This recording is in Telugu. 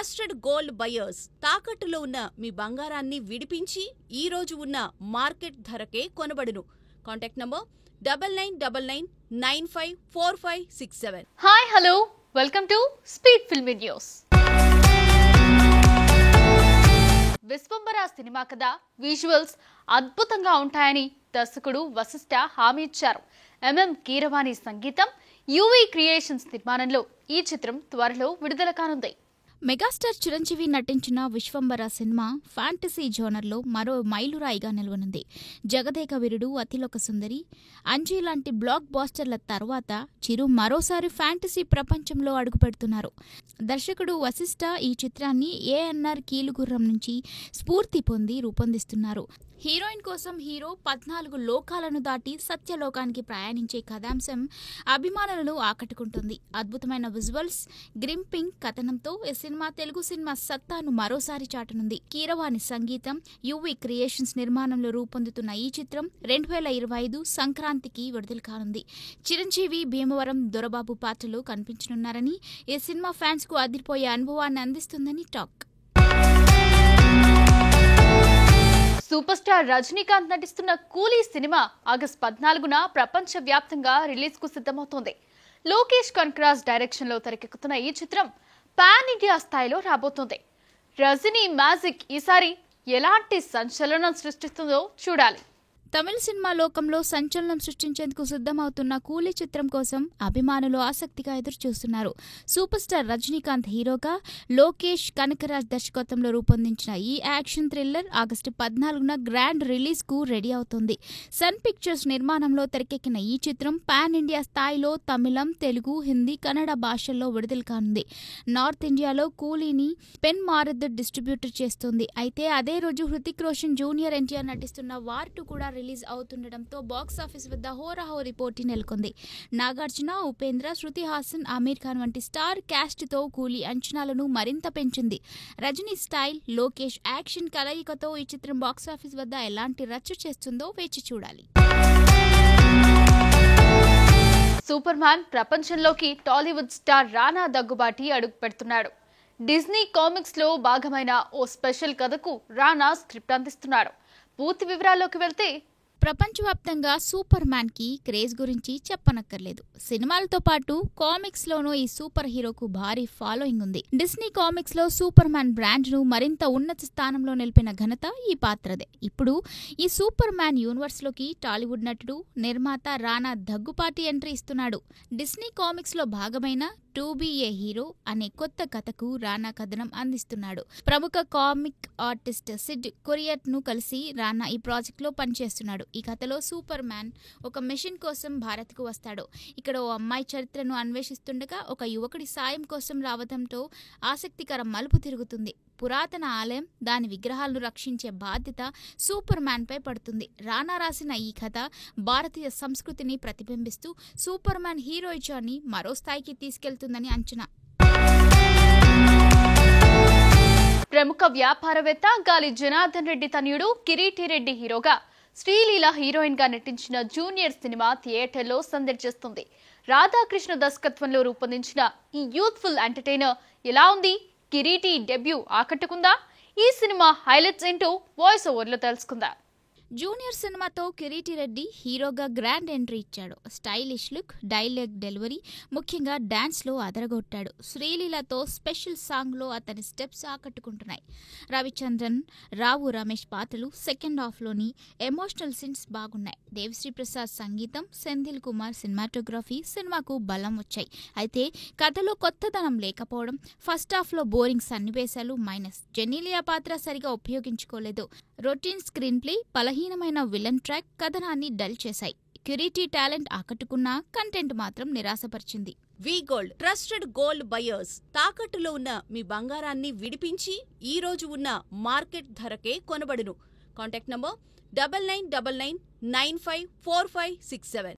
ట్రస్టెడ్ గోల్డ్ బయర్స్ తాకట్టులో ఉన్న మీ బంగారాన్ని విడిపించి ఈ రోజు ఉన్న మార్కెట్ ధరకే కొనబడును. Contact number 9999954567. Hi hello welcome to speed film news. Vishwambhara cinema కథ విజువల్స్ అద్భుతంగా ఉంటాయని దర్శకుడు వశిష్ఠ హామీ ఇచ్చారు. ఎంఎం కీరవాణి సంగీతం, యూవీ క్రియేషన్స్ నిర్మాణంలో ఈ చిత్రం త్వరలో విడుదల కానుంది. మెగాస్టార్ చిరంజీవి నటించిన విశ్వంబర సినిమా ఫ్యాంటసీ జోనర్లో మరో మైలురాయిగా నిలవనుంది. జగదేక వీరుడు, అతిలోక సుందరి, అంజీ లాంటి బ్లాక్ బాస్టర్ల తర్వాత చిరు మరోసారి ఫ్యాంటసీ ప్రపంచంలో అడుగుపెడుతున్నారు. దర్శకుడు వశిష్ఠ ఈ చిత్రాన్ని ఏఎన్ఆర్ కీలుగుర్రం నుంచి స్ఫూర్తి పొంది రూపొందిస్తున్నారు. హీరోయిన్ కోసం హీరో 14 లోకాలను దాటి సత్యలోకానికి ప్రయాణించే కథాంశం అభిమానులను ఆకట్టుకుంటుంది. అద్భుతమైన విజువల్స్, గ్రింపింగ్ కథనంతో ఈ సినిమా తెలుగు సినిమా సత్తాను మరోసారి చాటనుంది. కీరవాణి సంగీతం, యూవీ క్రియేషన్స్ నిర్మాణంలో రూపొందుతున్న ఈ చిత్రం 2025 సంక్రాంతికి విడుదల కానుంది. చిరంజీవి, భీమవరం దొరబాబు పాత్రలో కనిపించనున్నారని, ఈ సినిమా ఫ్యాన్స్ కు అదిరిపోయే అనుభవాన్ని అందిస్తుందని టాక్. సూపర్ స్టార్ రజనీకాంత్ నటిస్తున్న కూలీ సినిమా ఆగస్టు 14న ప్రపంచ వ్యాప్తంగా రిలీజ్ కు సిద్ధమవుతోంది. లోకేష్ కనకరాజ్ డైరెక్షన్ లో తెరకెక్కుతున్న ఈ చిత్రం పాన్ ఇండియా స్థాయిలో రాబోతోంది. రజనీ మ్యాజిక్ ఈసారి ఎలాంటి సంచలనం సృష్టిస్తుందో చూడాలి. తమిళ సినిమా లోకంలో సంచలనం సృష్టించేందుకు సిద్ధమవుతున్న కూలీ చిత్రం కోసం అభిమానులు ఆసక్తిగా ఎదురుచూస్తున్నారు. సూపర్ స్టార్ రజనీకాంత్ హీరోగా, లోకేష్ కనకరాజ్ దర్శకత్వంలో రూపొందించిన ఈ యాక్షన్ థ్రిల్లర్ ఆగస్టు 14న గ్రాండ్ రిలీజ్ కు రెడీ అవుతోంది. సన్ పిక్చర్స్ నిర్మాణంలో తెరకెక్కిన ఈ చిత్రం పాన్ ఇండియా స్థాయిలో తమిళం, తెలుగు, హిందీ, కన్నడ భాషల్లో విడుదల కానుంది. నార్త్ ఇండియాలో కూలీని పెన్ మారద్ డిస్ట్రిబ్యూటర్ చేస్తోంది. అయితే అదే రోజు హృతిక్ రోషన్, జూనియర్ ఎన్టీఆర్ నటిస్తున్న వార్ 2 కూడా రిలీజ్ అవుతుండటంతో బాక్సాఫీస్ వద్ద హోరాహోరీ పోటీ నెలకొంది. నాగార్జున, ఉపేంద్ర, శృతి హాసన్, ఆమీర్ ఖాన్ వంటి స్టార్ క్యాస్ట్ తో కూలీ అంచనాలను మరింత పెంచింది. రజనీ స్టైల్, లోకేష్ యాక్షన్ కలయికతో ఈ చిత్రం బాక్సాఫీస్ వద్ద ఎలాంటి రచ్చ చేస్తుందో వేచి చూడాలి. సూపర్ మ్యాన్ ప్రపంచంలోకి టాలీవుడ్ స్టార్ రానా దగ్గుబాటి అడుగు పెడుతున్నాడు. డిజ్నీ కామిక్స్ లో భాగమైన ఓ స్పెషల్ కథకు రానా స్క్రిప్ట్ అందిస్తున్నాడు. పూర్తి వివరాల్లోకి వెళ్తే, ప్రపంచవ్యాప్తంగా సూపర్ మ్యాన్ కి క్రేజ్ గురించి చెప్పనక్కర్లేదు. సినిమాలతో పాటు కామిక్స్ లోనూ ఈ సూపర్ హీరోకు భారీ ఫాలోయింగ్ ఉంది. డిస్నీ కామిక్స్ లో సూపర్ మ్యాన్ బ్రాండ్ ను మరింత ఉన్నత స్థానంలో నిలిపిన ఘనత ఈ పాత్రదే. ఇప్పుడు ఈ సూపర్ మ్యాన్ యూనివర్స్ లోకి టాలీవుడ్ నటుడు, నిర్మాత రానా దగ్గుపాటి ఎంట్రీ ఇస్తున్నాడు. డిస్నీ కామిక్స్ లో భాగమైన టు బి ఏ హీరో అనే కొత్త కథకు రానా కథనం అందిస్తున్నాడు. ప్రముఖ కామిక్ ఆర్టిస్ట్ సిడ్ కొరియట్ ను కలిసి రానా ఈ ప్రాజెక్ట్ లో పనిచేస్తున్నాడు. ఈ కథలో సూపర్ మ్యాన్ ఒక మిషన్ కోసం భారత్కు వస్తాడు. ఇక్కడ ఓ అమ్మాయి చరిత్రను అన్వేషిస్తుండగా ఒక యువకుడి సాయం కోసం రావడంతో ఆసక్తికర మలుపు తిరుగుతుంది. పురాతన ఆలయం, దాని విగ్రహాలను రక్షించే బాధ్యత సూపర్ మ్యాన్ పై పడుతుంది. రానా రాసిన ఈ కథ భారతీయ సంస్కృతిని ప్రతిబింబిస్తూ సూపర్ మ్యాన్ హీరోయిజాన్ని మరో స్థాయికి తీసుకెళ్తుందని అంచనా. ప్రముఖ వ్యాపారవేత్త గాలి జనార్దన్ రెడ్డి తనయుడు కిరీటి రెడ్డి హీరోగా, శ్రీలీల హీరోయిన్ గా నటించిన జూనియర్ సినిమా థియేటర్లో సందడి చేస్తుంది. రాధాకృష్ణ దర్శకత్వంలో రూపొందించిన ఈ యూత్ఫుల్ ఎంటర్టైనర్ ఎలా ఉంది? కిరీటి డెబ్యూ ఆకట్టుకుందా? ఈ సినిమా హైలైట్స్ ఏంటో వాయిస్ ఓవర్లో తెలుసుకుందా. జూనియర్ సినిమాతో కిరీటి రెడ్డి హీరోగా గ్రాండ్ ఎంట్రీ ఇచ్చాడు. స్టైలిష్ లుక్, డైలాగ్ డెలివరీ, ముఖ్యంగా డాన్స్ లో అదరగొట్టాడు. శ్రీలీలతో స్పెషల్ సాంగ్ లో అతని స్టెప్స్ ఆకట్టుకుంటున్నాయి. రవిచంద్రన్, రావు రమేష్ పాత్రలు సెకండ్ హాఫ్ లోని ఎమోషనల్ సీన్స్ బాగున్నాయి. దేవిశ్రీ ప్రసాద్ సంగీతం, సెంధిల్ కుమార్ సినిమాటోగ్రఫీ సినిమాకు బలం వచ్చాయి. అయితే కథలో కొత్తదనం లేకపోవడం, ఫస్ట్ హాఫ్ లో బోరింగ్ సన్నివేశాలు మైనస్. జెనీలియా పాత్ర సరిగా ఉపయోగించుకోలేదు. రొటీన్ స్క్రీన్ ప్లే, బలహీనమైన విలన్ ట్రాక్ కథనాన్ని డల్ చేశాయి. కిరీటి టాలెంట్ ఆకట్టుకున్నా కంటెంట్ మాత్రం నిరాశపరిచింది. వి గోల్డ్ ట్రస్టెడ్ గోల్డ్ బయర్స్ తాకట్టులో ఉన్న మీ బంగారాన్ని విడిపించి ఈ రోజు ఉన్న మార్కెట్ ధరకే కొనబడును. Contact number 9999954567.